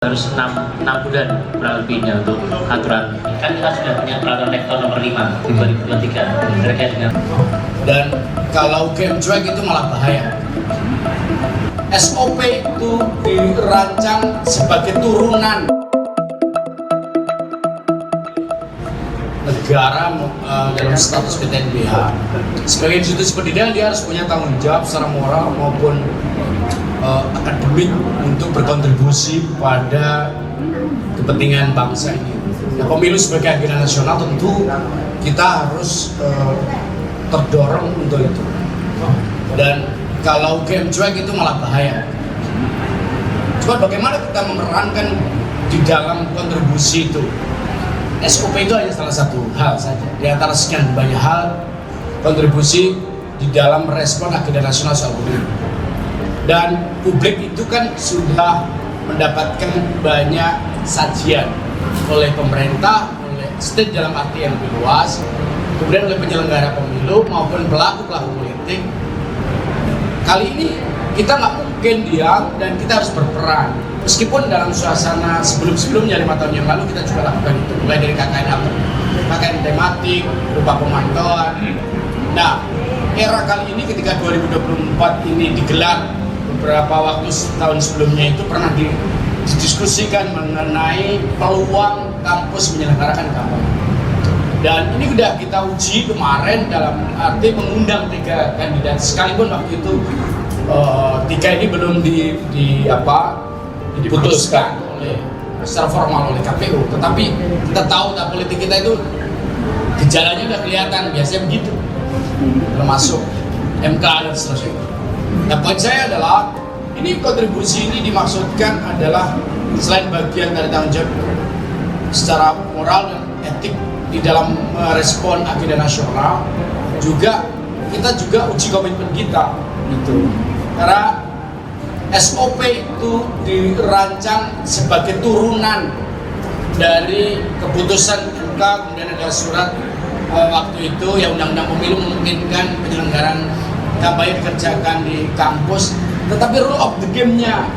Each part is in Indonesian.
Harus 6 bulan kurang lebihnya untuk aturan. Kan kita sudah punya peraturan rektor nomor 5 2023 terkait dengan. Dan kalau game cuek itu malah bahaya. SOP itu dirancang sebagai turunan negara dalam status PTNBH. Sebagai institusi pendidikan dia harus punya tanggung jawab secara moral maupun akademik untuk berkontribusi pada kepentingan bangsa ini. Nah, pemilu sebagai agenda nasional tentu kita harus terdorong untuk itu. Dan kalau game cuek itu malah bahaya. Coba bagaimana kita memerankan di dalam kontribusi itu? SOP itu hanya salah satu hal saja di antara sekian banyak hal kontribusi di dalam merespon agenda nasional soal pemilu. Dan publik itu kan sudah mendapatkan banyak sajian oleh pemerintah, oleh state dalam arti yang lebih luas, kemudian oleh penyelenggara pemilu maupun pelaku-pelaku politik. Kali ini kita nggak mungkin diam dan kita harus berperan. Meskipun dalam suasana sebelum-sebelumnya 5 tahun yang lalu kita juga lakukan itu, mulai dari KKN tematik, berupa pemantauan. Nah, era kali ini ketika 2024 ini digelar, beberapa waktu tahun sebelumnya itu pernah didiskusikan mengenai peluang kampus menyelenggarakan kampanye. Dan ini sudah kita uji kemarin dalam arti mengundang 3 kandidat, sekalipun waktu itu 3 ini belum diputuskan oleh secara formal oleh KPU. Tetapi kita tahu politik kita itu gejalanya udah kelihatan, biasanya begitu, termasuk MK dan seterusnya. Nah, poin saya adalah ini kontribusi ini dimaksudkan adalah selain bagian dari tanggung jawab secara moral dan etik di dalam merespon agenda nasional, juga kita juga uji komitmen kita gitu. Karena SOP itu dirancang sebagai turunan dari keputusan MK, kemudian ada surat waktu itu ya undang-undang pemilu memungkinkan penyelenggaraan kampanye dikerjakan di kampus, tetapi rule of the game-nya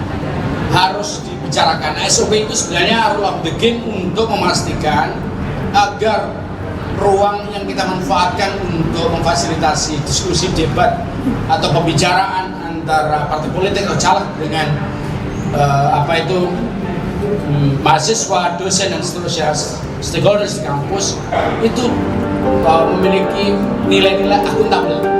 harus dibicarakan. SOP itu sebenarnya rule of the game untuk memastikan agar ruang yang kita manfaatkan untuk memfasilitasi diskusi, debat atau pembicaraan antara partai politik atau caleg dengan mahasiswa, dosen dan seterusnya, stakeholders di kampus itu memiliki nilai-nilai akuntabel.